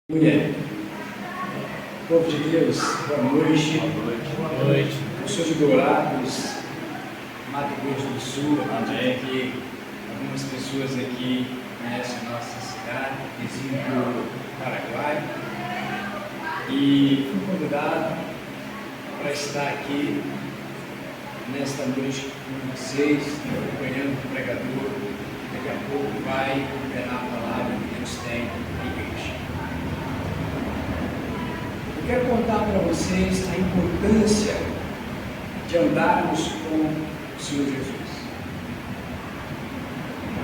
Mulher, povo de Deus, boa noite. Boa noite. Eu sou de Dourados, Mato Grosso do Sul. Amém. Que algumas pessoas aqui conhecem a nossa cidade, vizinho do Paraguai. E fui convidado para estar aqui nesta noite com vocês, acompanhando o pregador, que daqui a pouco vai liberar a palavra que Deus tem na igreja. Eu quero contar para vocês a importância de andarmos com o Senhor Jesus.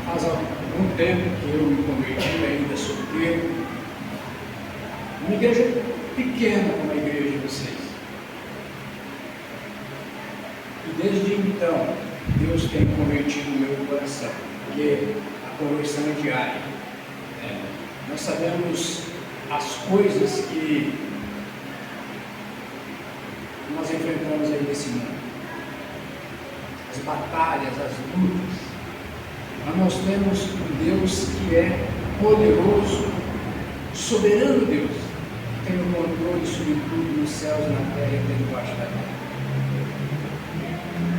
Faz algum tempo que eu me converti, ainda solteiro, uma igreja pequena como a igreja de vocês. E desde então, Deus tem convertido o meu coração, porque a conversão é diária. Nós sabemos as coisas que nós enfrentamos aí nesse mundo, as batalhas, as lutas, mas nós temos um Deus que é poderoso, soberano Deus, que tem o controle sobre tudo nos céus, na terra e debaixo da terra.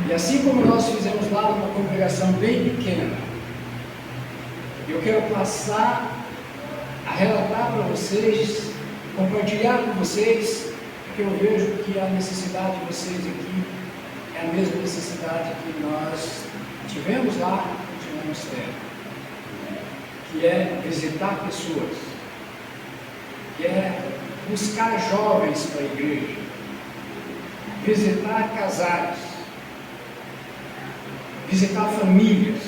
E assim como nós fizemos lá numa congregação bem pequena, eu quero passar a relatar para vocês, compartilhar com vocês, porque eu vejo que a necessidade de vocês aqui é a mesma necessidade que nós tivemos lá e continuamos tendo, que é visitar pessoas, que é buscar jovens para a igreja, visitar casais, visitar famílias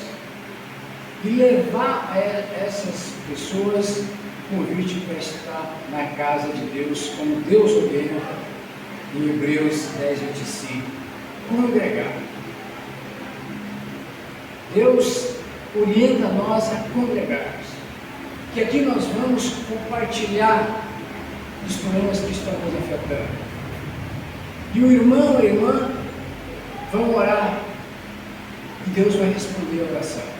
e levar a essas pessoas convite para estar na casa de Deus, como Deus ordena em Hebreus 10:25, congregar. Deus orienta nós a congregarmos, que aqui nós vamos compartilhar os problemas que estão nos afetando. E o irmão e a irmã vão orar e Deus vai responder a oração.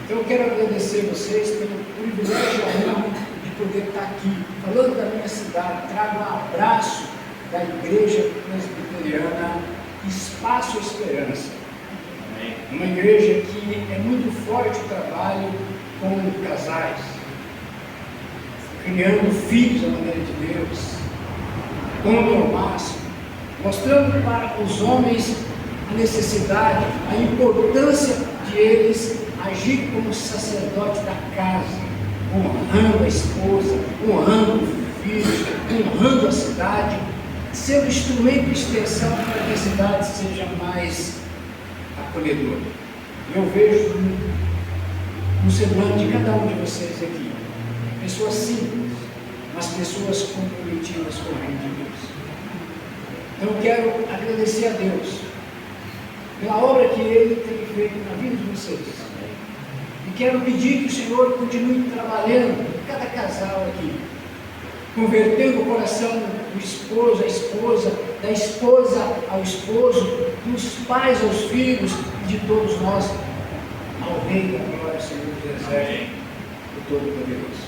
Então eu quero agradecer vocês pelo privilégio de poder estar aqui, falando da minha cidade. Trago um abraço da Igreja Presbiteriana Espaço Esperança. Amém. Uma igreja que é muito forte o trabalho com casais, criando filhos à maneira de Deus, dando ao máximo, mostrando para os homens a necessidade, a importância de eles agir como sacerdote da casa, honrando a esposa, honrando os filhos, honrando a cidade, ser um instrumento de extensão para que a cidade seja mais acolhedora. Eu vejo no semblante de cada um de vocês aqui, pessoas simples, mas pessoas comprometidas com o reino de Deus. Então eu quero agradecer a Deus pela obra que Ele tem feito na vida de vocês. E quero pedir que o Senhor continue trabalhando em cada casal aqui, convertendo o coração do esposo à esposa, da esposa ao esposo, dos pais aos filhos e de todos nós, ao Rei da Glória, Senhor dos Exércitos, o Todo-Poderoso.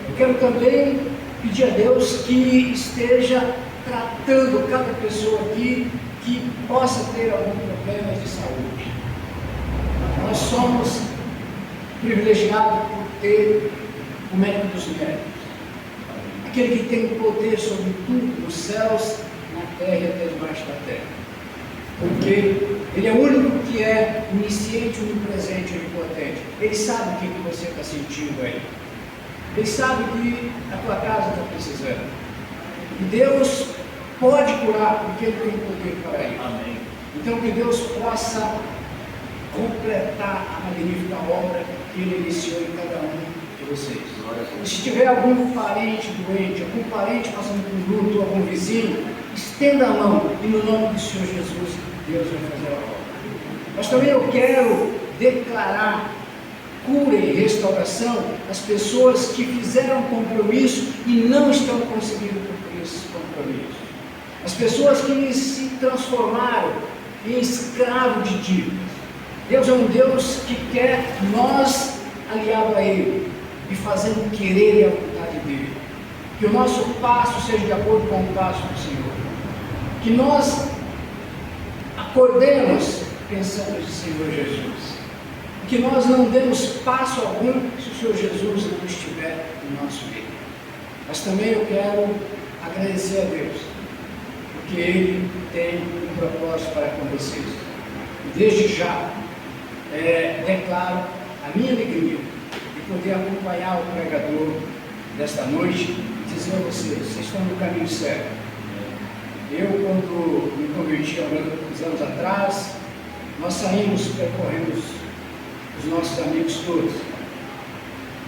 Eu quero também pedir a Deus que esteja tratando cada pessoa aqui que possa ter algum problema de saúde. Nós somos privilegiados por ter o médico dos médicos, aquele que tem poder sobre tudo, nos céus, na terra e até debaixo da terra, porque Ele é o único que é onisciente, onipresente e onipotente. Ele sabe o que você está sentindo aí, Ele sabe o que a tua casa está precisando, e Deus pode curar, porque Ele tem poder para isso. Amém. Então que Deus possa completar a magnífica obra que Ele iniciou em cada um de vocês. E se tiver algum parente doente, algum parente passando por luto, algum vizinho, estenda a mão e no nome do Senhor Jesus, Deus vai fazer a obra. Mas também eu quero declarar cura e restauração às pessoas que fizeram compromisso e não estão conseguindo cumprir esses compromissos. As pessoas que se transformaram em escravos de dívidas. Deus é um Deus que quer nós aliados a Ele. e fazendo o querer e a vontade dele. Que o nosso passo seja de acordo com o passo do Senhor. Que nós acordemos pensando no Senhor Jesus. Que nós não demos passo algum se o Senhor Jesus não estiver no nosso meio. Mas também eu quero agradecer a Deus, porque Ele tem um propósito para com vocês. E desde já, declaro a minha alegria de poder acompanhar o pregador desta noite e dizer a vocês estão no caminho certo. Eu, quando me converti há alguns anos atrás, nós saímos percorrendo os nossos amigos todos,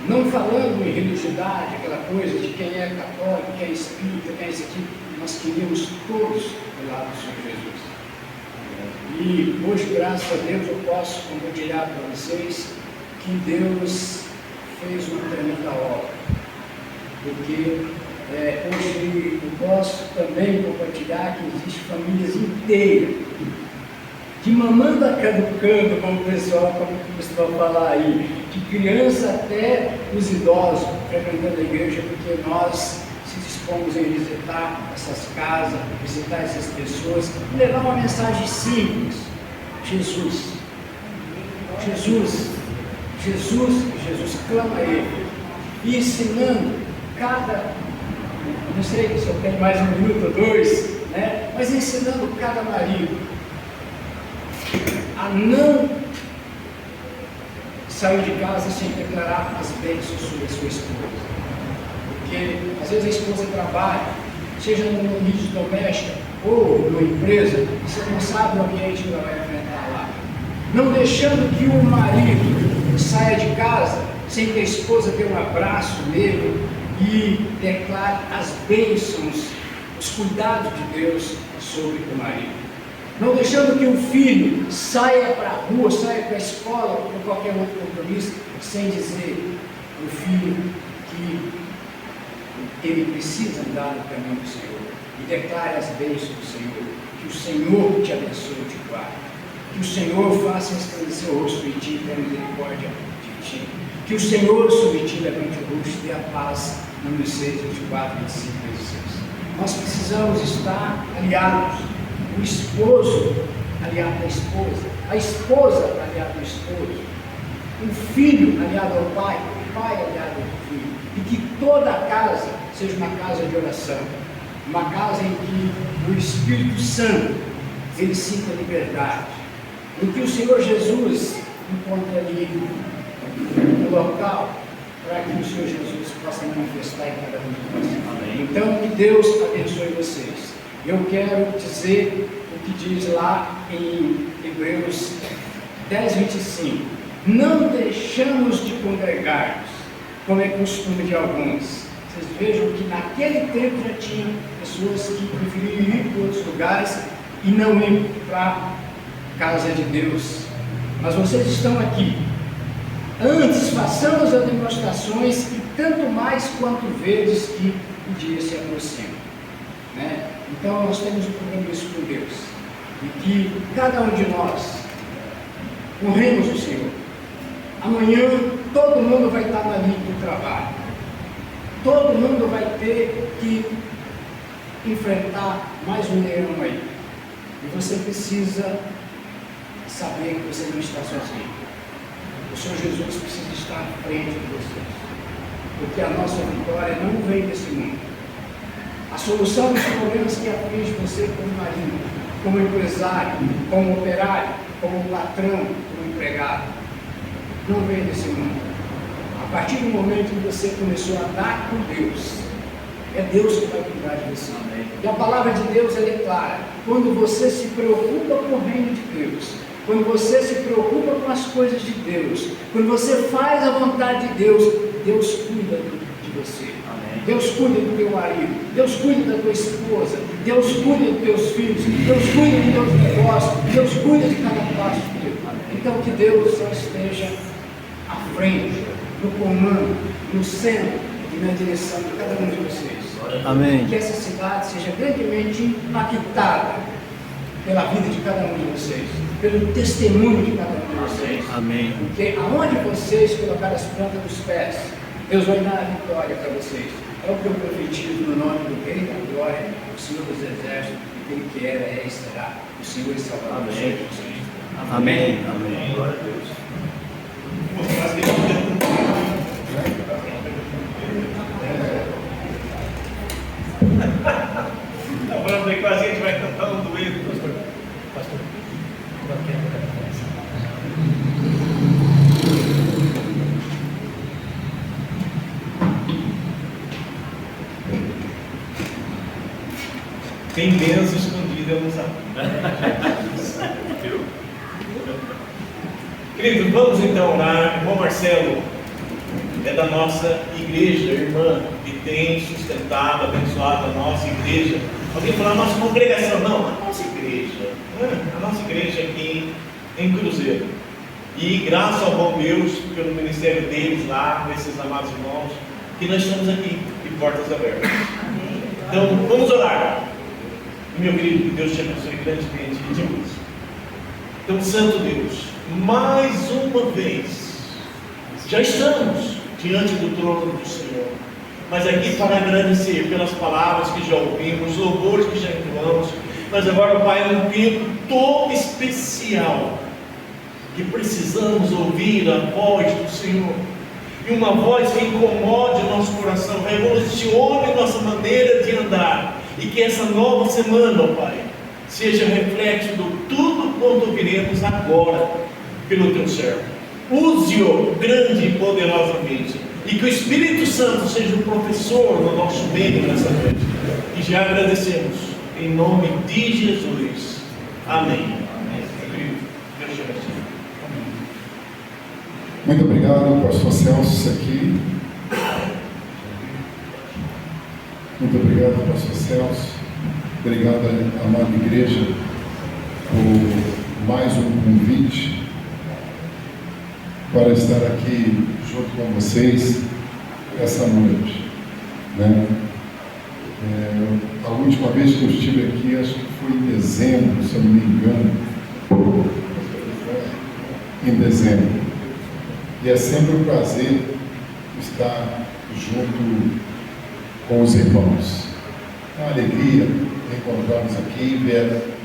não falando em religiosidade, aquela coisa de quem é católico, quem é espírita, quem é isso aqui. Nós queríamos todos do lado do Senhor Jesus. E hoje, graças a Deus, eu posso compartilhar para vocês que Deus fez uma tremenda obra. Porque hoje eu posso também compartilhar que existem famílias inteiras de mamando a caducando, como o pessoal costuma falar aí, de criança até os idosos frequentando a igreja, porque nós se dispomos em visitar essas casas, visitar essas pessoas, e levar uma mensagem simples: Jesus, Jesus, Jesus, Jesus, clama a Ele, e ensinando cada, não sei se eu tenho mais um minuto ou dois, né? Mas ensinando cada marido a não sair de casa sem declarar as bênçãos sobre a sua esposa. Porque às vezes a esposa trabalha, seja numa ambiente doméstica ou numa empresa, e você não sabe o ambiente que ela vai enfrentar lá. Não deixando que o marido saia de casa sem que a esposa dê um abraço nele e declare as bênçãos, os cuidados de Deus sobre o marido. Não deixando que o filho saia para a rua, saia para a escola ou para qualquer outro compromisso, sem dizer ao filho que ele precisa andar no caminho do Senhor. E declare as bênçãos do Senhor. Que o Senhor te abençoe e te guarde. Que o Senhor faça resplandecer o rosto de ti e tenha misericórdia de ti. Que o Senhor sobre ti levante o rosto e dê a paz. Número 6, 24, 25, 26. Nós precisamos estar aliados. O esposo aliado à esposa, a esposa aliada ao esposo, o filho aliado ao pai, o pai aliado ao filho, e que toda a casa seja uma casa de oração, uma casa em que o Espírito Santo ele sinta liberdade, em que o Senhor Jesus encontre ali no local para que o Senhor Jesus possa manifestar em cada um de nós. Então, que Deus abençoe vocês. Eu quero dizer o que diz lá em Hebreus 10, 25. Não deixamos de congregar-nos, como é costume de alguns. Vocês vejam que naquele tempo já tinha pessoas que preferiam ir para outros lugares e não ir para a casa de Deus. Mas vocês estão aqui. Antes façamos as demonstrações e tanto mais quanto vedes que o dia se aproxima. Né? Então nós temos um compromisso com Deus, e que cada um de nós honremos o Senhor. Amanhã todo mundo vai estar na linha do trabalho, todo mundo vai ter que enfrentar mais um leão aí, e você precisa saber que você não está sozinho. O Senhor Jesus precisa estar à frente de vocês, porque a nossa vitória não vem desse mundo. A solução dos problemas que aflige você como marido, como empresário, como operário, como patrão, como empregado, não vem desse mundo. A partir do momento que você começou a andar com Deus, é Deus que vai cuidar de você. E a palavra de Deus é clara: quando você se preocupa com o reino de Deus, quando você se preocupa com as coisas de Deus, quando você faz a vontade de Deus, Deus cuida de você. Deus cuida do teu marido, Deus cuida da tua esposa, Deus cuida dos teus filhos, Deus cuida dos teus negócios, Deus cuida de cada passo teu. Então que Deus esteja à frente, no comando, no centro e na direção de cada um de vocês. Amém. Que essa cidade seja grandemente impactada pela vida de cada um de vocês, pelo testemunho de cada um de vocês. Amém. Porque aonde vocês colocarem as plantas dos pés, Deus vai dar a vitória para vocês. É o que eu profetizo no nome do Rei da Glória, o Senhor dos Exércitos, aquele que era, é e será, o Senhor e Salvador. Amém. Amém. Glória a Deus. Agora aí quase a gente vai cantar um dueto. Pastor. Tem bênção escondida, eu não sabia. Querido, vamos então orar. Irmão Marcelo é da nossa igreja, irmã, que tem sustentado, abençoado a nossa igreja. Alguém falou a nossa congregação? Não, a nossa igreja. A nossa igreja aqui em Cruzeiro. E graças ao bom Deus, pelo ministério deles lá, desses amados irmãos, que nós estamos aqui de portas abertas. Então, vamos orar. Meu querido, que Deus te abençoe grandemente e demais. Então, Santo Deus, mais uma vez, já estamos diante do trono do Senhor, mas aqui para agradecer pelas palavras que já ouvimos, louvores que já entoamos, mas agora, Pai, é um tempo todo especial, que precisamos ouvir a voz do Senhor, e uma voz que incomode o nosso coração, revolucione nossa maneira de andar, e que essa nova semana, ó Pai, seja reflexo de tudo quanto ouviremos agora pelo Teu servo. Use-o grande e poderosamente, e que o Espírito Santo seja o professor no nosso meio nessa noite. E já agradecemos, em nome de Jesus. Amém. Deus te abençoe. Muito obrigado, pastor Celso, aqui. Muito obrigado, pastor Celso. Obrigado, amada igreja, por mais um convite para estar aqui junto com vocês essa noite, né? A última vez que eu estive aqui, acho que foi em dezembro, se eu não me engano, em dezembro. E é sempre um prazer estar junto com os irmãos. É uma alegria encontrarmos aqui,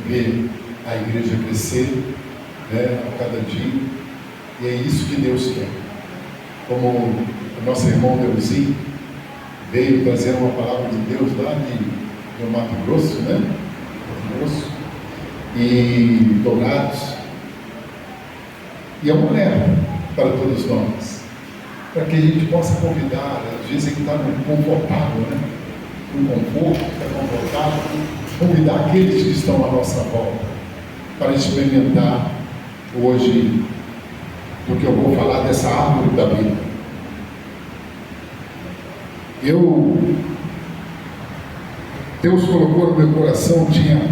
ver a igreja crescer, né, a cada dia. E é isso que Deus quer. Como o nosso irmão Deusinho veio trazer uma palavra de Deus lá do Mato Grosso, né? Mato Grosso. E Dourados. E é um alerta para todos nós, para que a gente possa convidar, às vezes que está confortável, né? No conforto, está confortável, convidar aqueles que estão à nossa volta para experimentar hoje do que eu vou falar dessa árvore da vida. Deus colocou no meu coração, tinha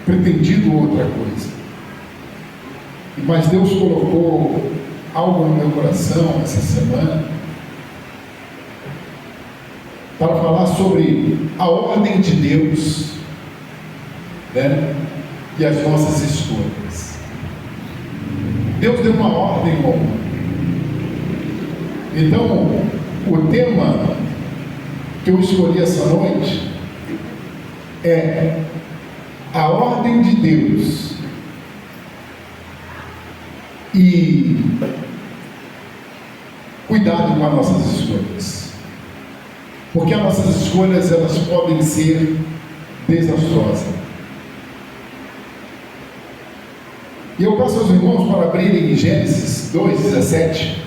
pretendido outra coisa, mas Deus colocou algo no meu coração essa semana para falar sobre a ordem de Deus, né? E as nossas escolhas. Deus deu uma ordem, irmão. Então, o tema que eu escolhi essa noite é a ordem de Deus e cuidado com as nossas escolhas, porque as nossas escolhas elas podem ser desastrosas. E eu passo aos irmãos para abrirem em Gênesis 2:17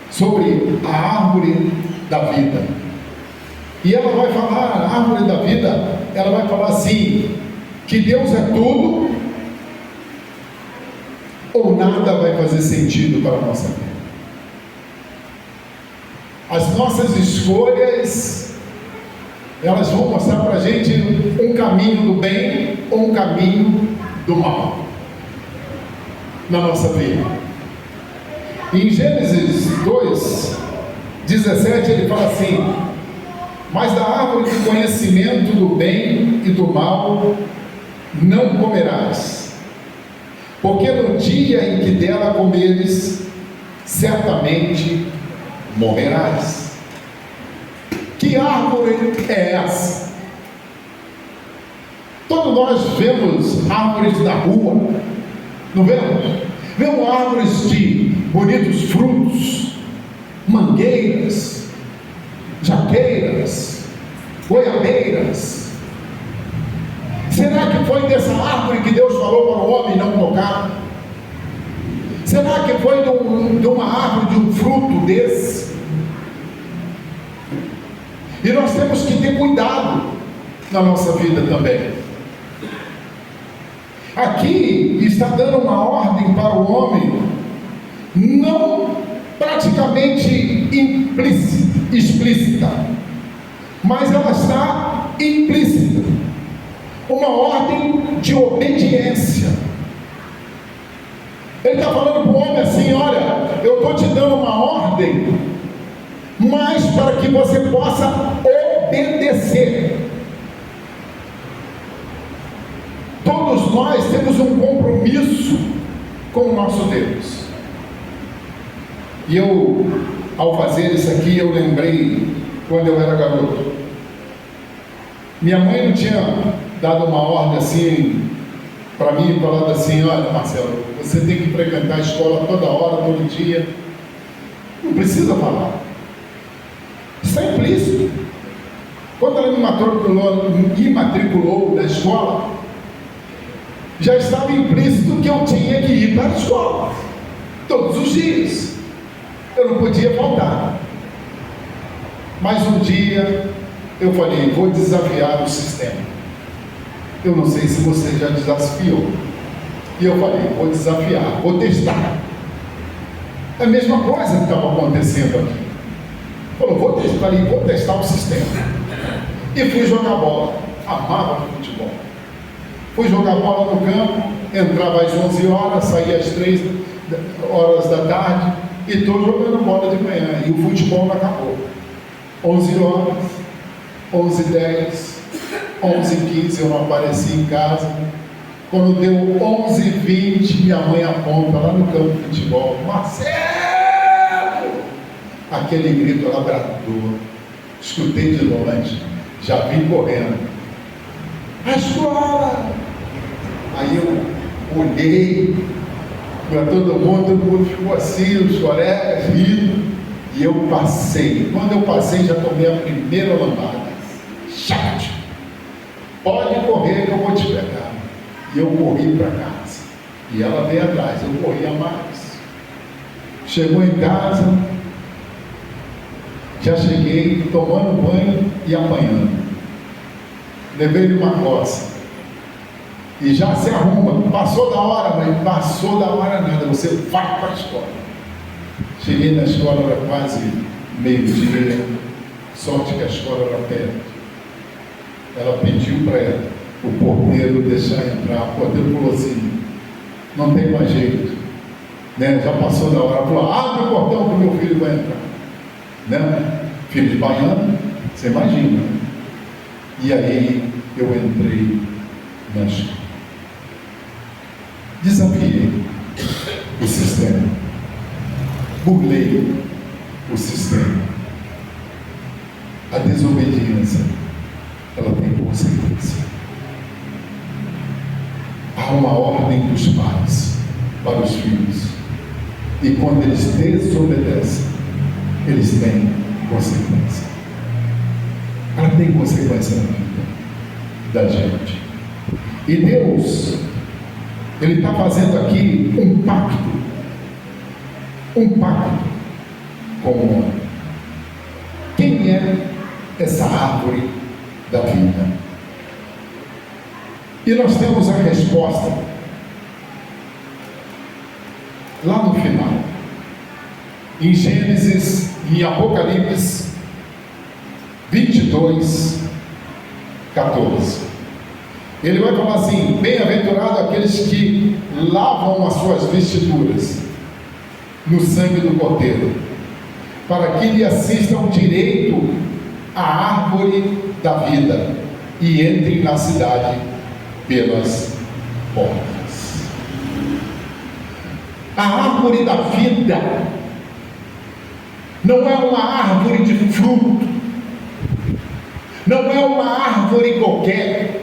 sobre a árvore da vida. E ela vai falar, a árvore da vida, ela vai falar assim, que Deus é tudo ou nada vai fazer sentido para a nossa vida. As nossas escolhas, elas vão mostrar para a gente um caminho do bem ou um caminho do mal na nossa vida. Em Gênesis 2:17 ele fala assim: mas da árvore do conhecimento do bem e do mal não comerás, porque no dia em que dela comeres, certamente morrerás. Que árvore é essa? Todos nós vemos árvores na rua, não vemos? Vemos árvores de bonitos frutos, mangueiras, jaqueiras, goiabeiras. Será que foi dessa árvore que Deus falou para o homem não tocar? Será que foi de uma árvore, de um fruto desse? E nós temos que ter cuidado na nossa vida também. Aqui está dando uma ordem para o homem, não praticamente explícita, mas ela está implícita. Uma ordem de obediência. Ele está falando para o homem assim: olha, eu estou te dando uma ordem, mas para que você possa obedecer. Todos nós temos um compromisso com o nosso Deus. E eu, ao fazer isso aqui, eu lembrei quando eu era garoto. Minha mãe não tinha dado uma ordem assim para mim, falando assim: olha, Marcelo, você tem que frequentar a escola toda hora, todo dia. Não precisa falar. Isso é implícito. Quando ela me imatriculou na escola, já estava implícito que eu tinha que ir para a escola todos os dias. Eu não podia faltar. Mas um dia eu falei: vou desafiar o sistema. Eu não sei se você já desafiou. E eu falei: vou desafiar, vou testar. É a mesma coisa que estava acontecendo aqui. Falou: vou testar o sistema. E fui jogar bola. Amava futebol. Fui jogar bola no campo, entrava às 11 horas, saía às 3 horas da tarde, e estou jogando bola de manhã, e o futebol não acabou. 11 horas, 11h10, 11h15 eu não apareci em casa. Quando deu 11h20, minha mãe aponta lá no campo de futebol: Marcelo! Aquele grito labrador, escutei de longe, já vim correndo. A escola! Aí eu olhei para todo mundo ficou assim, os colegas rindo, e eu passei. Quando eu passei, já tomei a primeira lambada. Chat! Pode correr que eu vou te pegar. E eu corri para casa. E ela veio atrás, eu corria mais. Chegou em casa, já cheguei tomando banho e apanhando. Levei-lhe uma coça. E já se arruma. Passou da hora, mas passou da hora nada. Você vai para a escola. Cheguei na escola, era quase meio-dia. Sorte que a escola era perto. Ela pediu para o porteiro deixar entrar. O porteiro falou assim: não tem mais jeito, né? Já passou da hora. Falou: abre o portão que o meu filho vai entrar, né? Filho de baiano, você imagina. E aí eu entrei na escola. Desafiei o sistema, burlei o sistema. A desobediência, ela tem consequência. Há uma ordem dos pais para os filhos, e quando eles desobedecem, eles têm consequência. Ela tem consequência na vida da gente. E Deus, Ele está fazendo aqui um pacto com o homem. Quem é essa árvore da vida? E nós temos a resposta lá no final, em Gênesis e Apocalipse 22, 14. Ele vai falar assim: bem-aventurado aqueles que lavam as suas vestiduras no sangue do Cordeiro, para que lhe assistam direito à árvore da vida e entrem na cidade pelas portas. A árvore da vida não é uma árvore de fruto, não é uma árvore qualquer.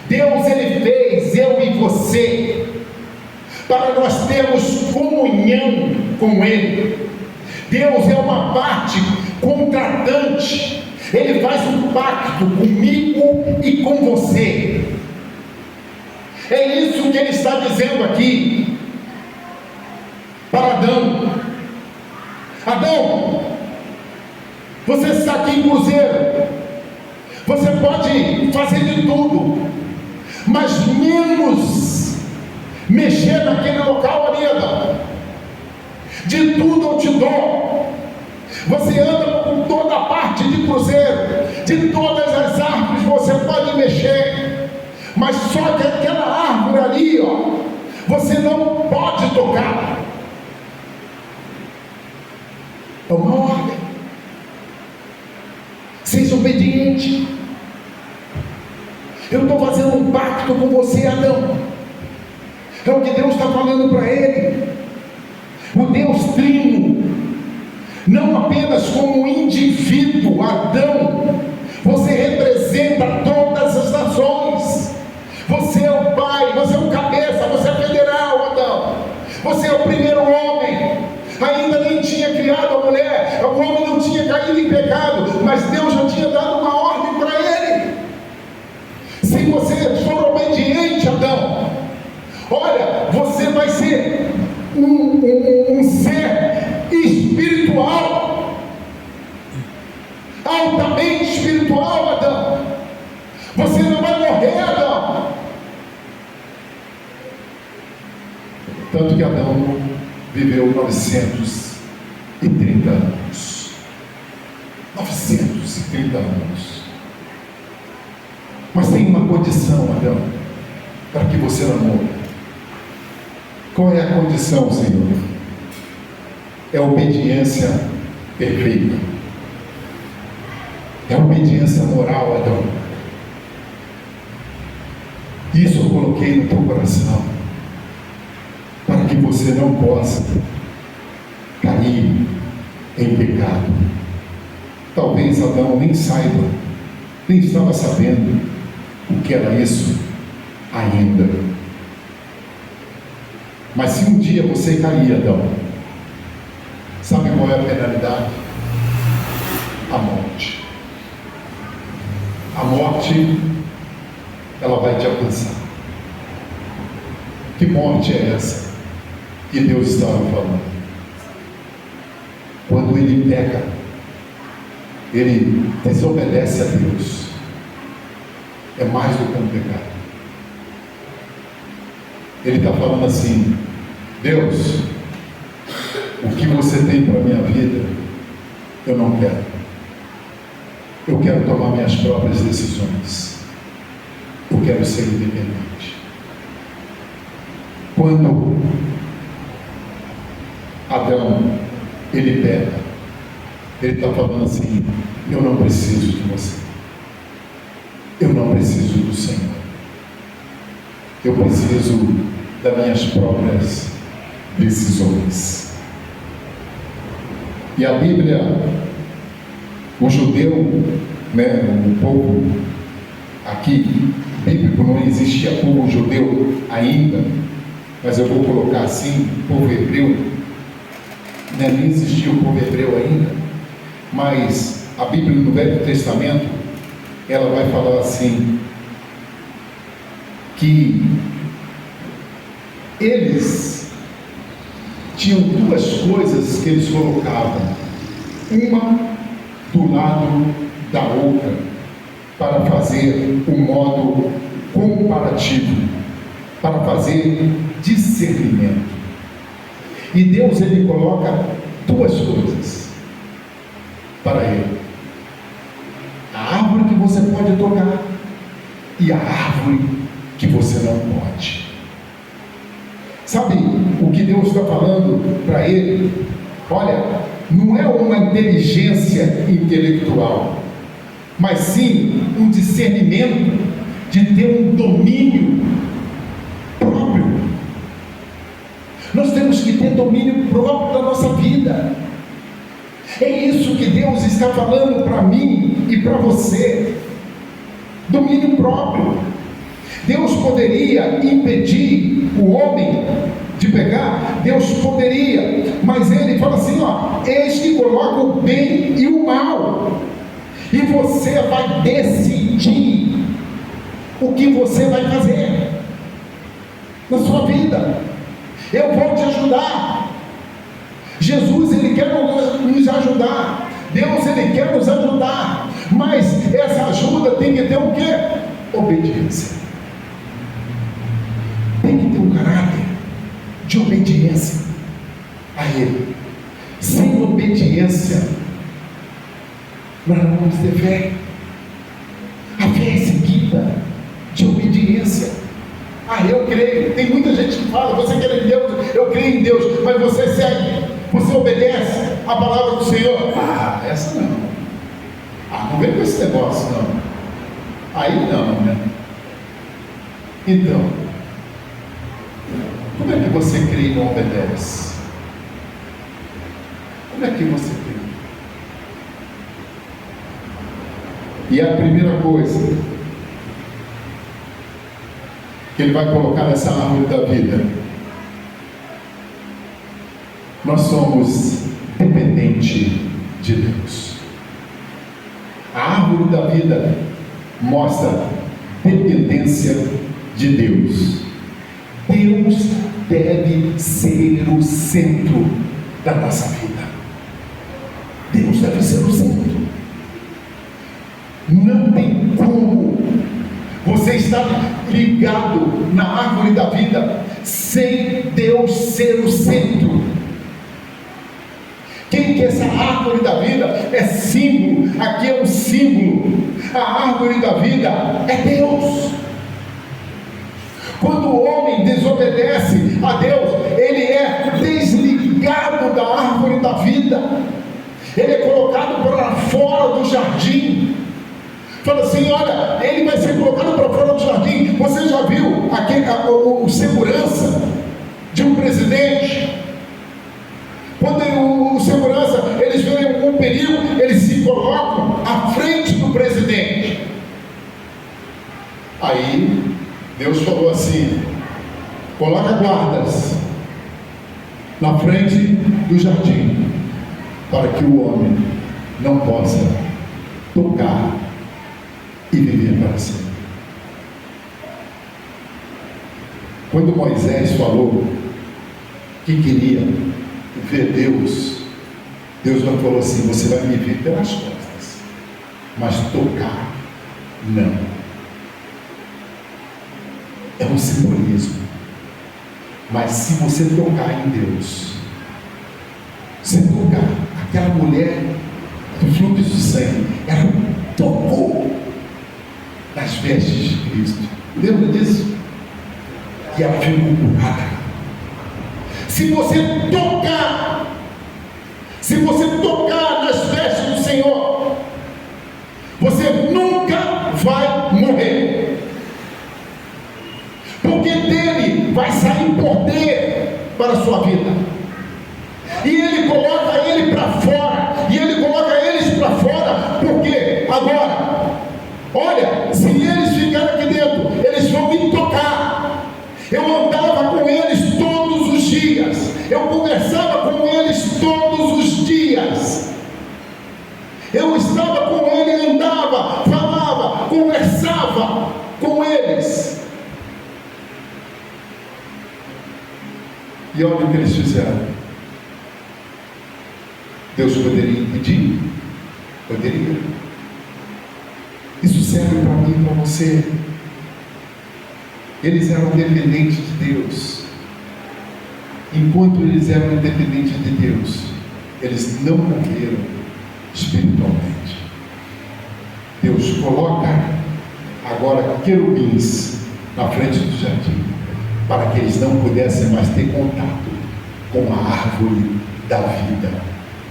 Deus, Ele fez eu e você para nós termos comunhão com Ele. Deus é uma parte contratante, Ele faz um pacto comigo e com você. É isso que Ele está dizendo aqui para Adão. Adão, você está aqui em Cruzeiro, você pode fazer de tudo, mas menos mexer naquele local ali, Adão. De tudo eu te dou. Você anda por toda a parte de Cruzeiro, de todas as árvores você pode mexer, mas só que aquela árvore ali, ó, você não pode tocar. É uma ordem. Seja obediente. Eu estou fazendo um pacto com você, Adão. É o que Deus está falando para ele. O Deus Trino, não apenas como indivíduo, Adão, você representa todas as nações. Você é o pai, você é o cabeça, você é federal, Adão. Você é o primeiro homem. Ainda nem tinha criado a mulher, o homem não tinha caído em pecado, mas Deus já tinha dado uma ordem para ele. Se você for obediente, Adão, olha, você vai ser um ser espiritual, altamente espiritual, Adão. Você não vai morrer, Adão. Tanto que Adão viveu 930 anos. 930 anos. Mas tem uma condição, Adão, para que você não morra. Qual é a condição, Senhor? É a obediência perfeita. É a obediência moral, Adão. Isso eu coloquei no teu coração, para que você não possa cair em pecado. Talvez Adão nem saiba, nem estava sabendo o que era isso ainda. Mas se um dia você cair, Adão, sabe qual é a penalidade? A morte. A morte, ela vai te alcançar. Que morte é essa que Deus estava falando? Quando ele peca, ele desobedece a Deus. É mais do que um pecado. Ele está falando assim: Deus, o que você tem para a minha vida, eu não quero. Eu quero tomar minhas próprias decisões. Eu quero ser independente. Quando Adão, ele peca, ele está falando assim: eu não preciso de você. Eu não preciso do Senhor. Eu preciso das minhas próprias decisões. E a Bíblia, o judeu, o povo aqui bíblico, não existia povo judeu ainda, mas eu vou colocar assim, povo hebreu, nem existia o povo hebreu ainda, mas a Bíblia no Velho Testamento, ela vai falar assim, que eles tinham duas coisas que eles colocavam, uma do lado da outra, para fazer um modo comparativo, para fazer discernimento. E Deus, ele coloca duas coisas para ele: a árvore que você pode tocar e a árvore que você não pode. Sabe o que Deus está falando para ele? Olha, não é uma inteligência intelectual, mas sim um discernimento de ter um domínio próprio. Nós temos que ter domínio próprio da nossa vida. É isso que Deus está falando para mim e para você. Domínio próprio. Deus poderia impedir o homem de pecar? Deus poderia, mas Ele fala assim, ó, eis que coloca o bem e o mal, e você vai decidir o que você vai fazer na sua vida. Eu vou te ajudar. Jesus, Ele quer nos ajudar. Deus, Ele quer nos ajudar. Mas essa ajuda tem que ter o quê? Obediência. Tem que ter um caráter de obediência a Ele. Sem obediência, nós não vamos ter fé. A fé é seguida de obediência. Eu creio. Tem muita gente que fala, você crê em Deus, eu creio em Deus, mas você segue, você obedece a palavra do Senhor. Essa não. Não vem com esse negócio, não. Aí não, né? Então, como é que você crê e não obedece? Como é que você crê? E a primeira coisa que Ele vai colocar nessa árvore da vida, nós somos dependentes de Deus. A árvore da vida mostra dependência de Deus. Deus deve ser o centro da nossa vida. Deus deve ser o centro. Não tem como você estar ligado na árvore da vida sem Deus ser o centro. Quem que essa árvore da vida é símbolo? Aqui é um símbolo. A árvore da vida é Deus. Quando o homem desobedece a Deus, ele é desligado da árvore da vida. Ele é colocado para fora do jardim. Fala assim, olha, ele vai ser colocado para fora do jardim. Você já viu o segurança de um presidente? Quando o segurança, eles veem um perigo, eles se colocam à frente do presidente. Aí Deus falou assim, coloca guardas na frente do jardim, para que o homem não possa tocar e viver para sempre. Quando Moisés falou que queria ver Deus, Deus não falou assim, você vai me ver pelas costas, mas tocar, não. É um simbolismo. Mas se você tocar em Deus, você tocar, aquela mulher do fluxo de sangue, ela tocou nas vestes de Cristo. Lembra disso? E ela ficou curada. Se você tocar nas vestes do Senhor, você nunca vai morrer, porque dele vai sair poder para a sua vida, e ele coloca ele para fora, e ele coloca eles para fora, porque agora, olha, se eles ficarem aqui dentro, eles vão me tocar. Eu andava com eles todos os dias, eu conversava com eles todos os dias, eu estava com eles, andava, falava, conversava com eles. E olha o que eles fizeram. Deus poderia impedir? Poderia. Isso serve para mim e para você. Eles eram dependentes de Deus. Enquanto eles eram independentes de Deus, eles não morreram espiritualmente. Deus coloca agora querubins na frente do jardim, para que eles não pudessem mais ter contato com a árvore da vida.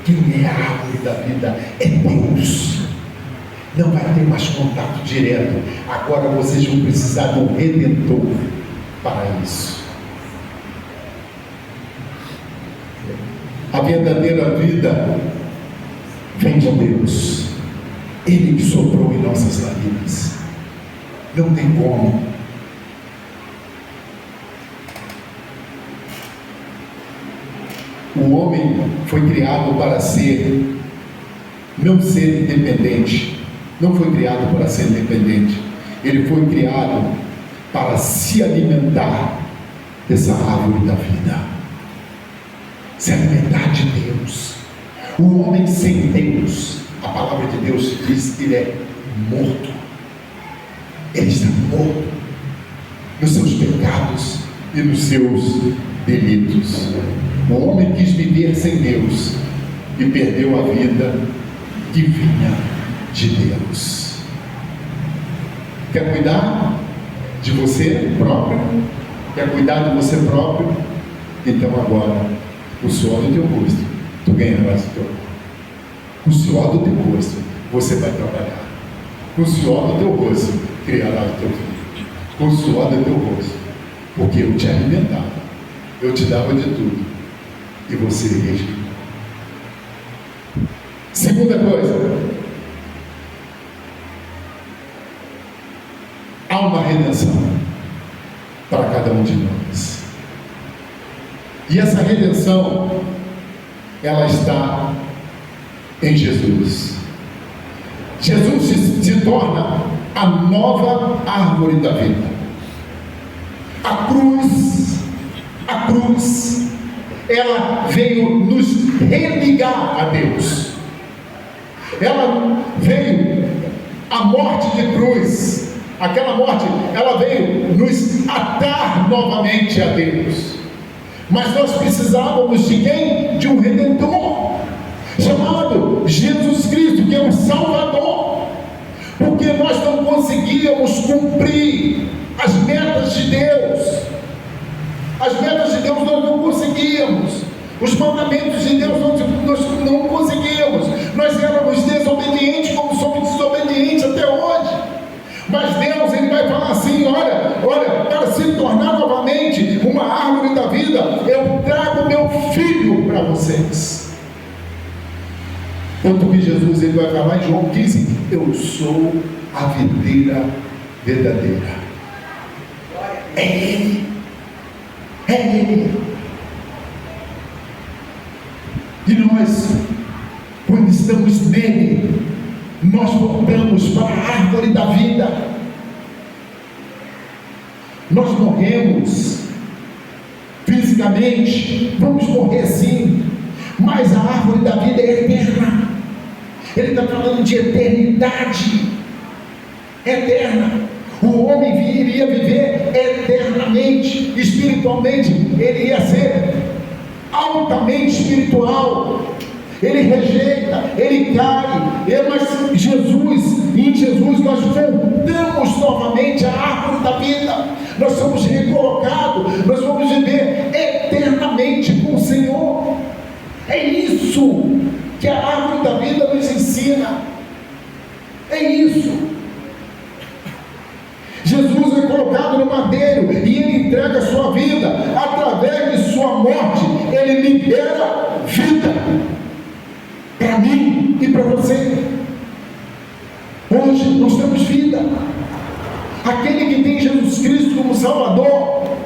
Quem é a árvore da vida? É Deus. Não vai ter mais contato direto. Agora vocês vão precisar de um redentor para isso. A verdadeira vida vem de Deus. Ele que soprou em nossas narinas. Não tem como. O homem foi criado para não ser independente. Não foi criado para ser independente. Ele foi criado para se alimentar dessa árvore da vida. Se alimentar de Deus. O homem sem Deus, a palavra de Deus diz que ele é morto. Ele está morto nos seus pecados e nos seus delitos. O homem quis viver sem Deus e perdeu a vida que vinha de Deus. Quer cuidar de você próprio? Quer cuidar de você próprio? Então agora, o suor do teu rosto, tu ganharás o teu corpo. O suor do teu rosto, você vai trabalhar. Com o suor do teu rosto, criarás o teu filho. Com o suor do teu rosto, porque eu te alimentava, eu te dava de tudo, e você rejeitou. Segunda coisa, há uma redenção para cada um de nós. E essa redenção, ela está em Jesus. Jesus se torna a nova árvore da vida. A cruz, ela veio nos religar a Deus. Ela veio, a morte de cruz, aquela morte, ela veio nos atar novamente a Deus. Mas nós precisávamos de quem? De um Redentor, chamado Jesus Cristo, que é o Salvador, porque nós não conseguíamos cumprir as metas de Deus. As metas de Deus nós não conseguíamos, os mandamentos de Deus nós não conseguíamos, nós éramos desobedientes, como somos desobedientes até hoje. Mas Deus, Ele vai falar assim: olha, para se tornar novamente uma árvore da vida, eu trago meu filho para vocês. Tanto que Jesus, Ele vai falar em João 15: eu sou a videira verdadeira. É Ele. É Ele. E nós, quando estamos nele, nós voltamos para a árvore da vida. Nós morremos fisicamente, vamos morrer sim, mas a árvore da vida é eterna. Ele está falando de eternidade eterna. O homem iria viver eternamente, espiritualmente, ele ia ser altamente espiritual. Ele rejeita, ele cai, mas em Jesus nós voltamos novamente à árvore da vida. Nós somos recolocados, nós vamos viver eternamente com o Senhor. É isso que a árvore da vida nos ensina. É isso. Jesus é colocado no madeiro e ele entrega a sua vida. Através de sua morte, ele libera vida para mim e para você. Hoje nós temos vida. Aquele que tem Jesus Cristo como Salvador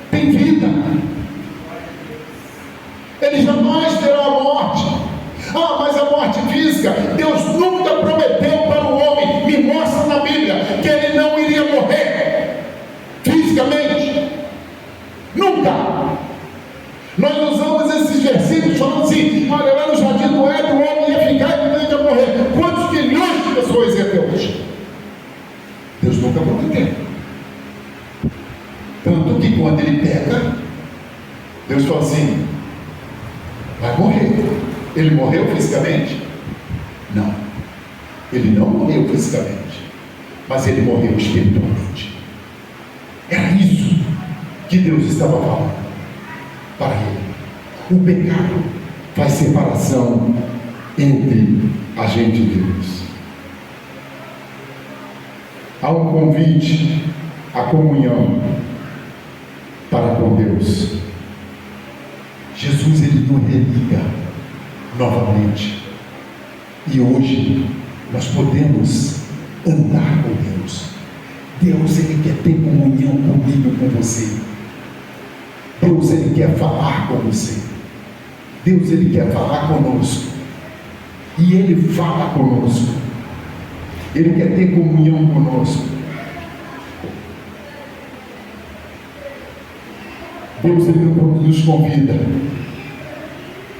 tem vida. Ele jamais terá a morte. Mas a morte física, Deus nunca prometeu para o homem. Me mostra na Bíblia que ele não iria morrer fisicamente. Nunca. Nós usamos esses versículos falando assim: olha, lá no jardim do Éden, o homem ia ficar e não ia morrer. Quantos milhões de pessoas iam ter hoje? Deus nunca prometeu. Tanto que quando ele peca, Deus fala assim: vai morrer. Ele morreu fisicamente? Não. Ele não morreu fisicamente, mas ele morreu espiritualmente. Era isso que Deus estava falando para ele. O pecado faz separação entre a gente e Deus. Há um convite à comunhão para com Deus. Jesus, ele nos religa novamente. E hoje nós podemos andar com Deus. Deus, Ele quer ter comunhão comigo e com você. Deus, Ele quer falar com você. Deus, Ele quer falar conosco. E Ele fala conosco. Ele quer ter comunhão conosco. Deus, Ele nos convida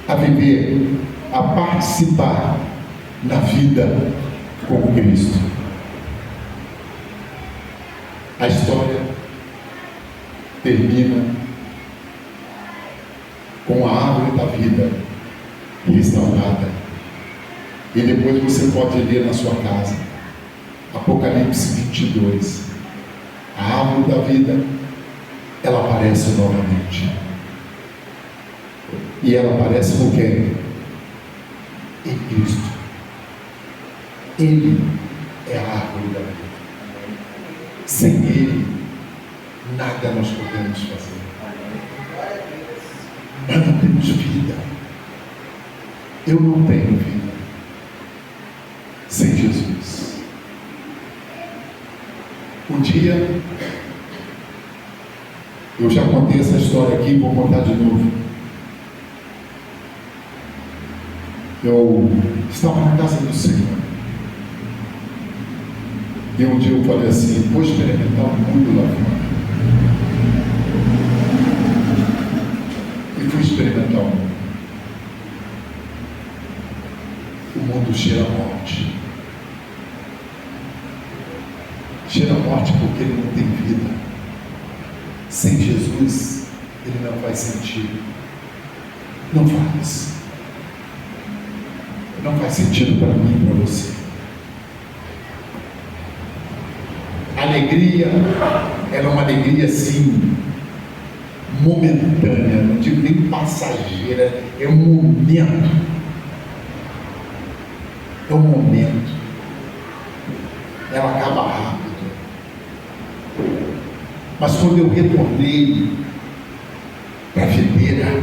a viver, a participar na vida com Cristo. A história termina com a árvore da vida restaurada. E depois você pode ler na sua casa, Apocalipse 22. A árvore da vida, ela aparece novamente. E ela aparece com quem? Em Cristo. Ele é a árvore da vida. Sem Ele, nada nós podemos fazer. Nós não temos vida. Eu não tenho vida sem Jesus. Um dia, eu já contei essa história aqui, vou contar de novo. Eu estava na casa do Senhor. E um dia eu falei assim, vou experimentar o mundo lá fora. E fui experimentar o mundo. O mundo cheira a morte. Cheira a morte porque ele não tem vida. Sem Jesus, ele não faz sentido. Não faz. Não faz sentido para mim e para você. Alegria, ela é uma alegria assim, momentânea, não digo nem passageira, é um momento. É um momento. Ela acaba rápido. Mas quando eu retornei para a videira,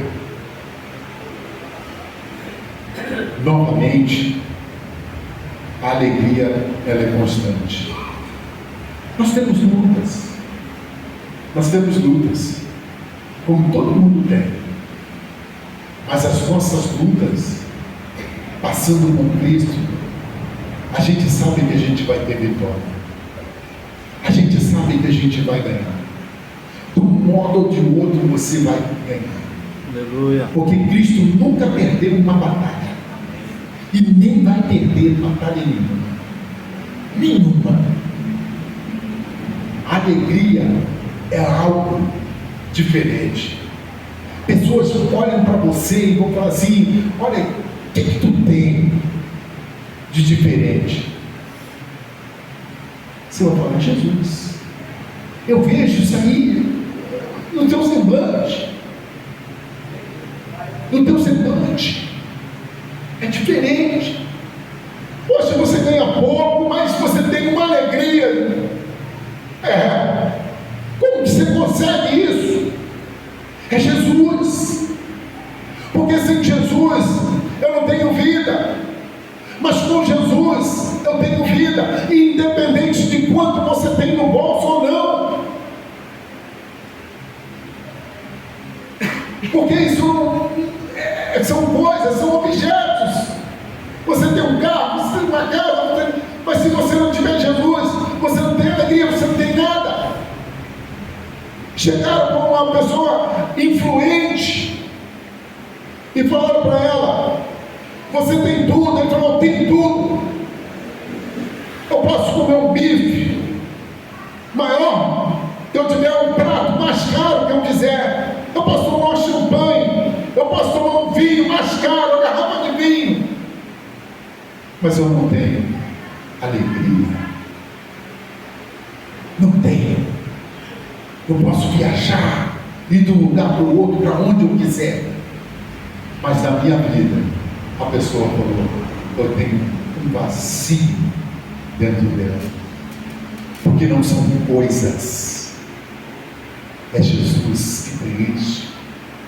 novamente, a alegria, ela é constante. Nós temos lutas, como todo mundo tem, mas as nossas lutas, passando com Cristo, a gente sabe que a gente vai ter vitória, a gente sabe que a gente vai ganhar, de um modo ou de outro você vai ganhar. Aleluia. Porque Cristo nunca perdeu uma batalha, e nem vai perder batalha nenhuma. A alegria é algo diferente. Pessoas olham para você e vão falar assim, olha, o que tu tem de diferente? Você vai falar, Jesus, eu vejo isso aí no teu semblante. No teu semblante é diferente. Poxa, você ganha pouco, mas você tem uma alegria. Como que você consegue isso? É Jesus. Porque sem Jesus eu não tenho vida, mas com Jesus eu tenho vida, independente de quanto você tem no bolso ou não. Porque isso são coisas, são objetos. Você tem um carro, você tem uma casa, mas se você não tiver Jesus, você não tem alegria, você não tem nada. Chegaram para uma pessoa influente e falaram para ela, você tem tudo? Ele falou, tem tudo. Eu posso comer um bife maior, se eu tiver um prato mais caro que eu quiser. Eu posso tomar um champanhe, eu posso tomar um vinho mais caro, uma garrafa de vinho, mas eu não tenho alegria. Não tenho. Eu posso viajar, ir de um lugar para o outro, para onde eu quiser, mas na minha vida a pessoa falou, eu tenho um vazio dentro dela, porque não são coisas, é Jesus que preenche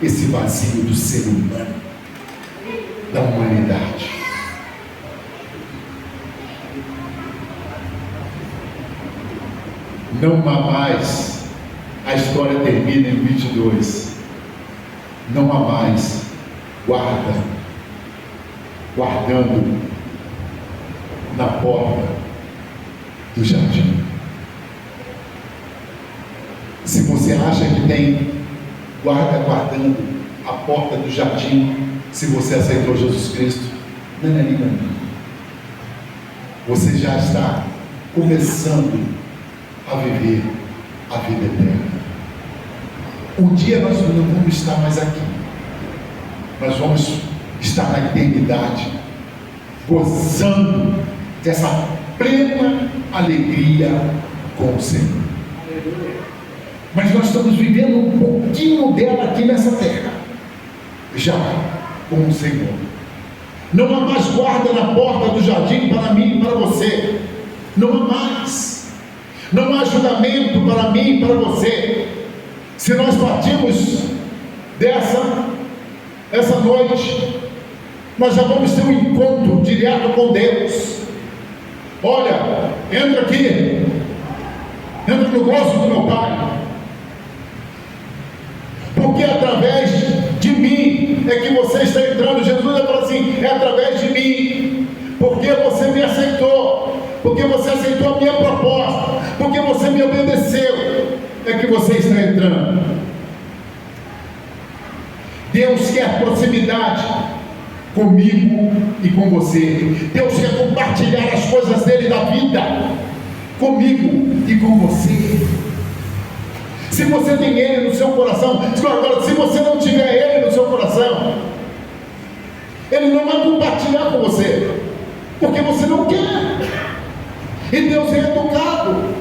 esse vazio do ser humano, da humanidade. não há mais, a história termina em 22, não há mais guardando na porta do jardim. Se você acha que tem guardando a porta do jardim, se você aceitou Jesus Cristo, não. Você já está começando a viver a vida eterna. Um dia nós não vamos estar mais aqui, nós vamos estar na eternidade, gozando dessa plena alegria com o Senhor. Mas nós estamos vivendo um pouquinho dela aqui nessa terra, já com o Senhor. Não há mais guarda na porta do jardim para mim e para você. Não há mais. Não há julgamento para mim e para você. Se nós partimos essa noite, nós já vamos ter um encontro direto com Deus. Olha, entra aqui, entra no gozo do meu Pai, porque através de mim é que você está entrando. Jesus vai falar assim: é através de mim, porque você me aceitou, porque você aceitou a minha proposta, porque você me obedeceu, é que você está entrando. Deus quer proximidade comigo e com você. Deus quer compartilhar as coisas dele da vida comigo e com você. Se você tem ele no seu coração, agora, se você não tiver ele no seu coração, ele não vai compartilhar com você, porque você não quer. E Deus é educado.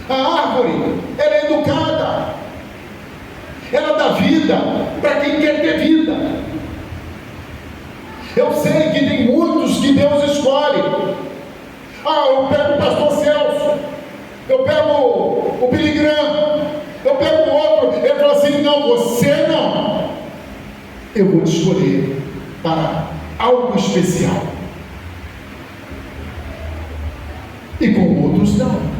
A árvore, ela é educada, ela dá vida para quem quer ter vida. Eu sei que tem muitos que Deus escolhe. Eu pego o pastor Celso, eu pego o Billy Graham, eu pego o outro. Ele fala assim: não, você não. Eu vou te escolher para algo especial. E com outros não.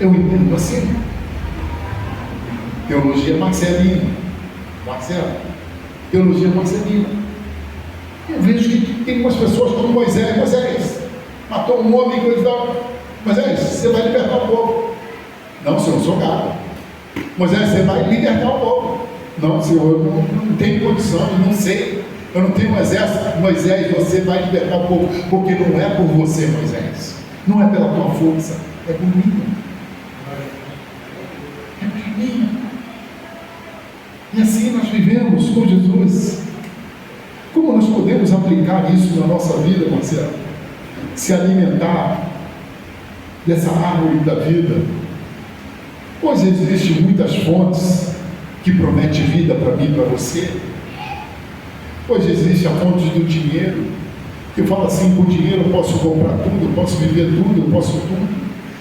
Eu entendo assim. Teologia Marcelina. Teologia Marcelina. Eu vejo que tem umas pessoas como Moisés matou um homem e coisa e tal. Moisés, você vai libertar o povo. Não, senhor, eu sou gado. Moisés, você vai libertar o povo. Não, senhor, eu não tenho condição, eu não sei, eu não tenho um exército. Moisés, você vai libertar o povo, porque não é por você, Moisés, não é pela tua força, é por mim. É por mim. E assim nós vivemos com Jesus. Como nós podemos aplicar isso na nossa vida, Marcelo? Se alimentar dessa árvore da vida. Pois existem muitas fontes que prometem vida para mim e para você. Pois existe a fonte do dinheiro, que fala assim: com dinheiro eu posso comprar tudo, eu posso viver tudo, eu posso tudo.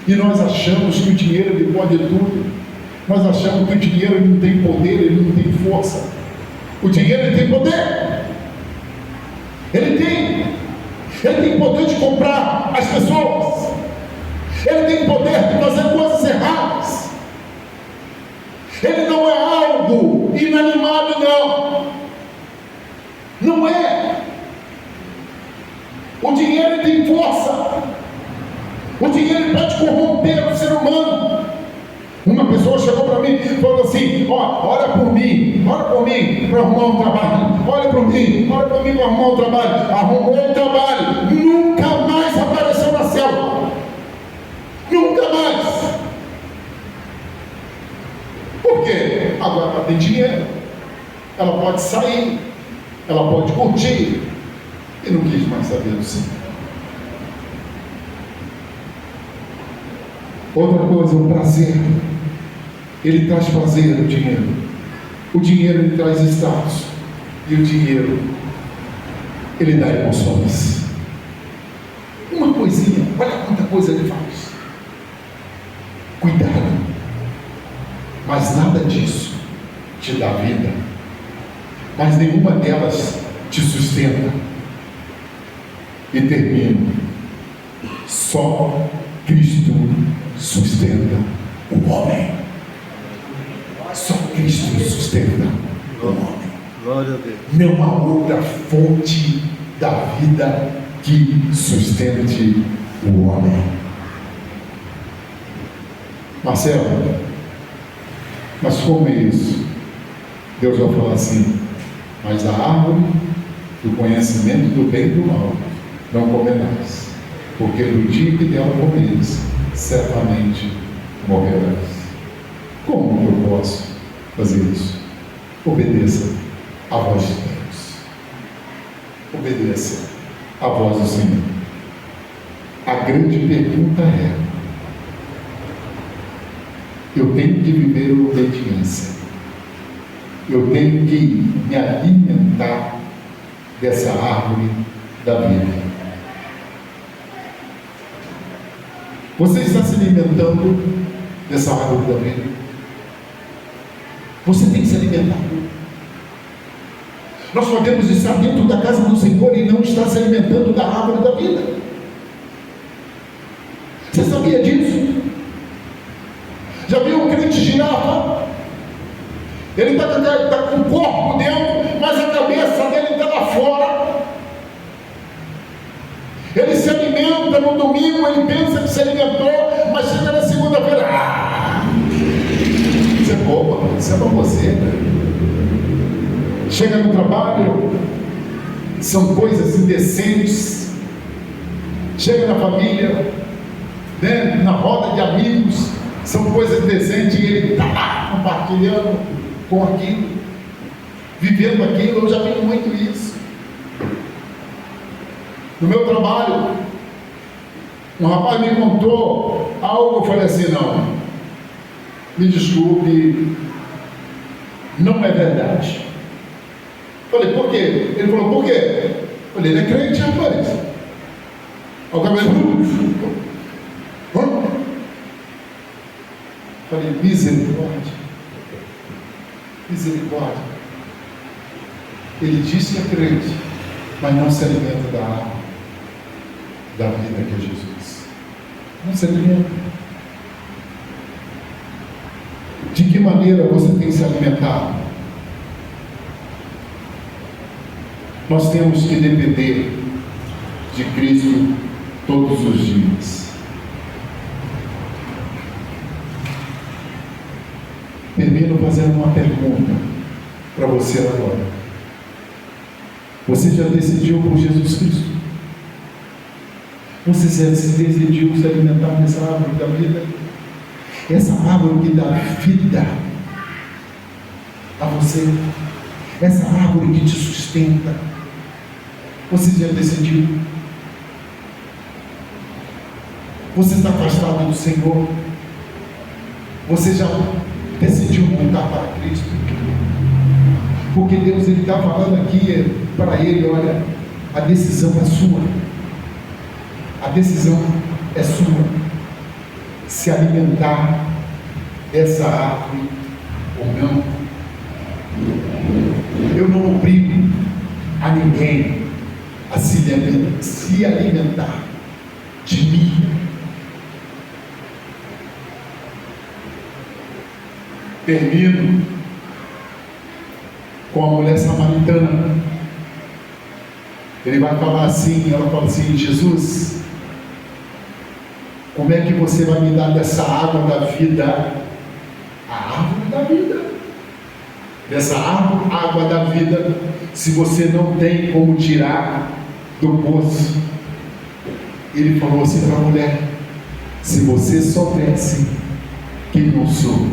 E nós achamos que o dinheiro ele pode tudo. Nós achamos que o dinheiro ele não tem poder, ele não tem força. O dinheiro ele tem poder. Ele tem poder de comprar as pessoas. Ele tem poder de fazer coisas erradas. Ele não é algo inanimado, não. Não é. O dinheiro tem força. O dinheiro pode corromper o ser humano. Uma pessoa chegou para mim e falou assim: ora por mim para arrumar um trabalho. Olha por mim para arrumar um trabalho. Arrumou um trabalho, nunca mais apareceu na célula. Nunca mais. Por quê? Agora ela tem dinheiro, ela pode sair, ela pode curtir, e não quis mais saber do Senhor. Outra coisa, o prazer. Ele traz prazer, o dinheiro. O dinheiro ele traz status. E o dinheiro ele dá emoções. Uma coisinha, olha quanta coisa ele faz. Cuidado. Mas nada disso te dá vida. Mas nenhuma delas te sustenta. E termino. Só Cristo sustenta o homem. Só Cristo sustenta o homem. Glória a Deus. Não há outra fonte da vida que sustente o homem. Marcelo, mas como é isso? Deus vai falar assim: mas a árvore do conhecimento do bem e do mal não comerás, porque no dia que dela comeres, certamente morrerás. Como eu posso fazer isso? Obedeça a voz de Deus. Obedeça a voz do Senhor. A grande pergunta é: eu tenho que viver a obediência, eu tenho que me alimentar dessa árvore da vida. Você está se alimentando dessa árvore da vida? Você tem que se alimentar. Nós podemos estar dentro da casa do Senhor e não estar se alimentando da árvore da vida. Você sabia disso? Já viu um crente girafa? Ele está com o corpo dentro, mas a cabeça dele está lá fora. Ele se alimenta no domingo, ele pensa que se alimentou, mas chega na segunda-feira. Isso é boba, isso é para você. Chega no trabalho, são coisas indecentes. Chega na família, né, na roda de amigos, são coisas indecentes, e ele está lá compartilhando com aquilo, vivendo aquilo. Eu já vi muito isso. No meu trabalho, um rapaz me contou algo, eu falei assim: não, me desculpe, não é verdade. Falei: por quê? Ele falou: por quê? Falei: ele é crente, rapaz. Ao cabelo. Falei: misericórdia, misericórdia. Ele disse que é crente, mas não se alimenta da água da vida que é Jesus. Não se alimenta. De que maneira você tem se alimentado? Nós temos que depender de Cristo todos os dias. Termino fazendo uma pergunta para você agora. Você já decidiu por Jesus Cristo? Você já decidiu se alimentar dessa árvore da vida? Essa árvore que dá vida a você, essa árvore que te sustenta, você já decidiu? Você está afastado do Senhor? Você já decidiu voltar para Cristo? Porque Deus está falando aqui para ele: olha, a decisão é sua. A decisão é sua. Se alimentar dessa árvore ou não. Eu não obrigo a ninguém a se alimentar de mim. Termino com a mulher samaritana. Ele vai falar assim, ela fala assim: Jesus, como é que você vai me dar dessa água da vida? A árvore da vida. Dessa água da vida, se você não tem como tirar do poço. Ele falou assim para a mulher: se você soubesse quem eu sou,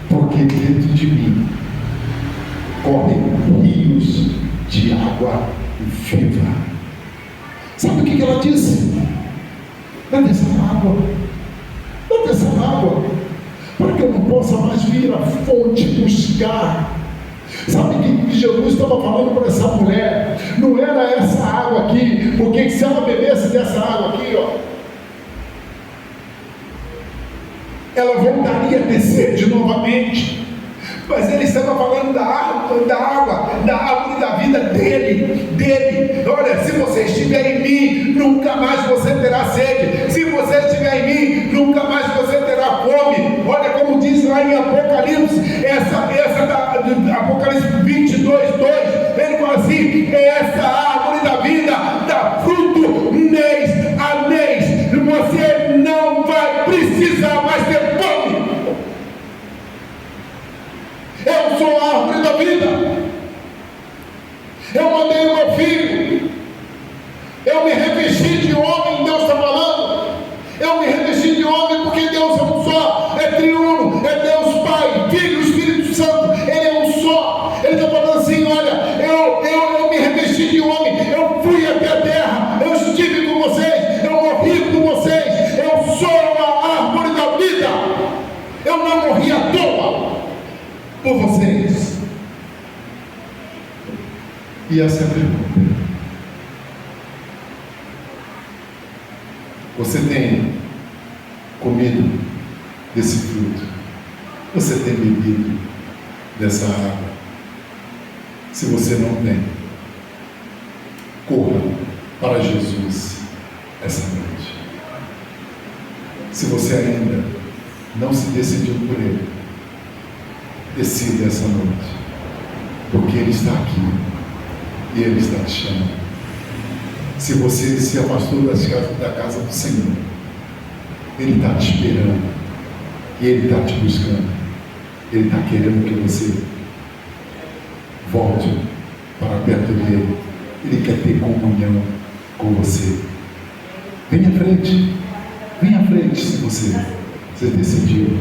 porque dentro de mim correm rios de água viva. Sabe o que ela disse? Dá dessa água, dá dessa água, para que eu não possa mais vir à fonte buscar. Sabe o que Jesus estava falando para essa mulher? Não era essa água aqui, porque se ela bebesse dessa água aqui, ó, ela voltaria a ter sede novamente. Mas ele estava falando da água, da árvore da vida dele. Olha, se você estiver em mim, nunca mais você terá sede. Eu mandei o meu filho. Eu me revesti de homem, Deus está falando. Eu me revesti de homem porque Deus é um só, é triuno, é Deus Pai, Filho, Espírito Santo, Ele é um só. Ele está falando assim: olha, eu me revesti de homem, eu fui até a terra, eu estive com vocês, eu morri com vocês, eu sou a árvore da vida, eu não morri à toa por vocês. E essa é a pergunta: você tem comido desse fruto? Você tem bebido dessa água? Se você não tem, corra para Jesus essa noite. Se você ainda não se decidiu por Ele, decida essa noite, porque Ele está aqui e Ele está te chamando. Se você se afastou da casa do Senhor, Ele está te esperando e Ele está te buscando. Ele está querendo que você volte para perto dele. Ele quer ter comunhão com você. Venha à frente se você decidiu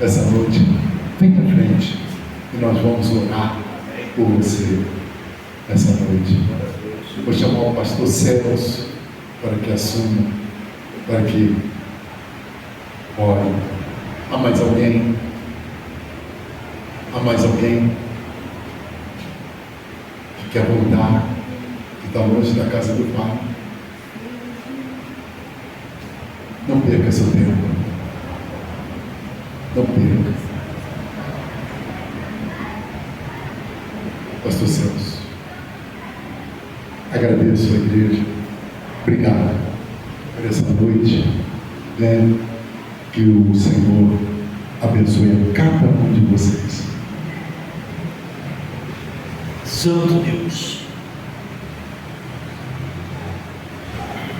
essa noite. Venha à frente e nós vamos orar por você essa noite. Vou chamar o pastor Celso para que assuma, para que ore. Há mais alguém? Há mais alguém que quer voltar, que está longe da casa do Pai? Não perca seu tempo. Não perca. Pastor Celso, agradeço a igreja. Obrigado por essa noite. Que o Senhor abençoe a cada um de vocês. Santo Deus,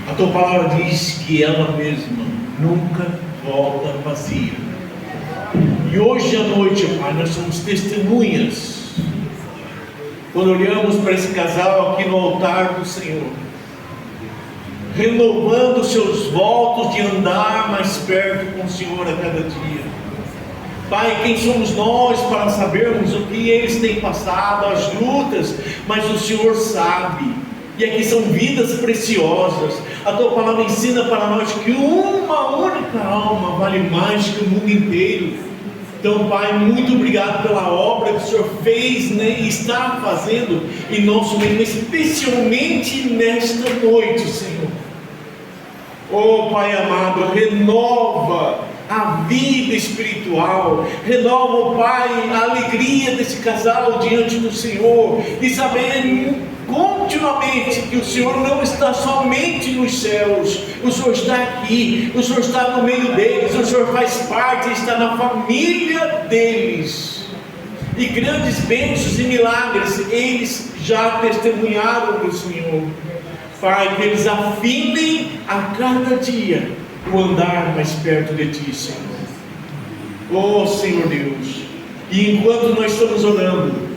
a tua palavra diz que ela mesma nunca volta vazia. E hoje à noite, Pai, nós somos testemunhas quando olhamos para esse casal aqui no altar do Senhor, renovando seus votos de andar mais perto com o Senhor a cada dia. Pai, quem somos nós para sabermos o que eles têm passado, as lutas, mas o Senhor sabe. E aqui são vidas preciosas. A tua palavra ensina para nós que uma única alma vale mais que o mundo inteiro. Então, Pai, muito obrigado pela obra que o Senhor fez, né, e está fazendo em nosso meio, especialmente nesta noite, Senhor. Oh, Pai amado, renova a vida espiritual, renova, Pai, a alegria desse casal diante do Senhor, e saber continuamente que o Senhor não está somente nos céus, o Senhor está aqui, o Senhor está no meio deles, o Senhor faz parte, está na família deles, e grandes bênçãos e milagres eles já testemunharam do Senhor. Pai, que eles afinem a cada dia o andar mais perto de Ti, Senhor. Oh, Senhor Deus, e enquanto nós estamos orando,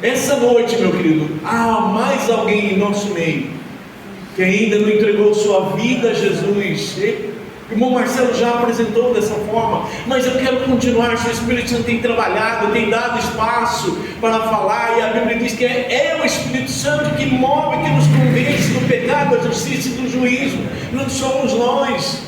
essa noite, meu querido, há mais alguém em nosso meio que ainda não entregou sua vida a Jesus. O irmão Marcelo já apresentou dessa forma, mas eu quero continuar. Se o Espírito Santo tem trabalhado, tem dado espaço para falar, e a Bíblia diz que é o Espírito Santo que move, que nos convence do pecado, da justiça e do juízo. Não somos nós.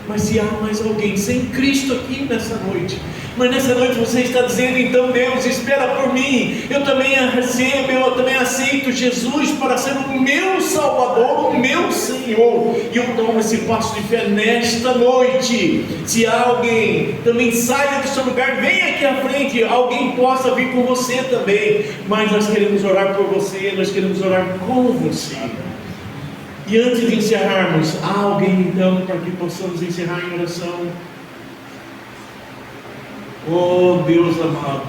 Mas se há mais alguém sem Cristo aqui nessa noite, mas nessa noite você está dizendo: então Deus, espera por mim, eu também a recebo, eu também aceito Jesus para ser o meu Salvador, o meu Senhor, e eu tomo esse passo de fé nesta noite. Se há alguém, também saia do seu lugar, venha aqui à frente, alguém possa vir com você também, mas nós queremos orar por você, nós queremos orar com você. E antes de encerrarmos, há alguém então para que possamos encerrar em oração? Oh Deus amado,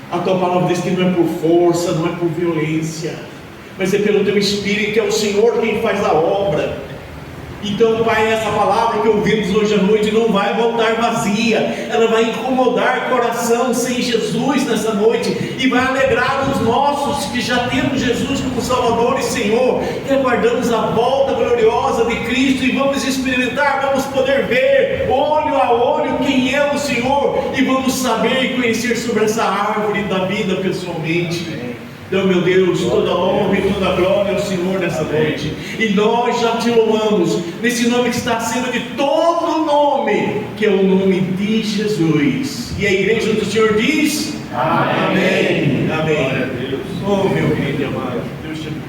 a tua palavra diz que não é por força, não é por violência, mas é pelo teu Espírito, que é o Senhor quem faz a obra. Então, Pai, essa palavra que ouvimos hoje à noite não vai voltar vazia, ela vai incomodar o coração sem Jesus nessa noite, e vai alegrar os nossos que já temos Jesus como Salvador e Senhor, que aguardamos a volta gloriosa de Cristo, e vamos experimentar, vamos poder ver olho a olho quem é o Senhor, e vamos saber e conhecer sobre essa árvore da vida pessoalmente. Então, meu Deus, toda honra e toda glória ao Senhor nessa noite, e nós já te louvamos nesse nome que está acima de todo nome, que é o nome de Jesus. E a igreja do Senhor diz: amém, amém. Glória a Deus. Oh, meu querido e amado, Deus te abençoe.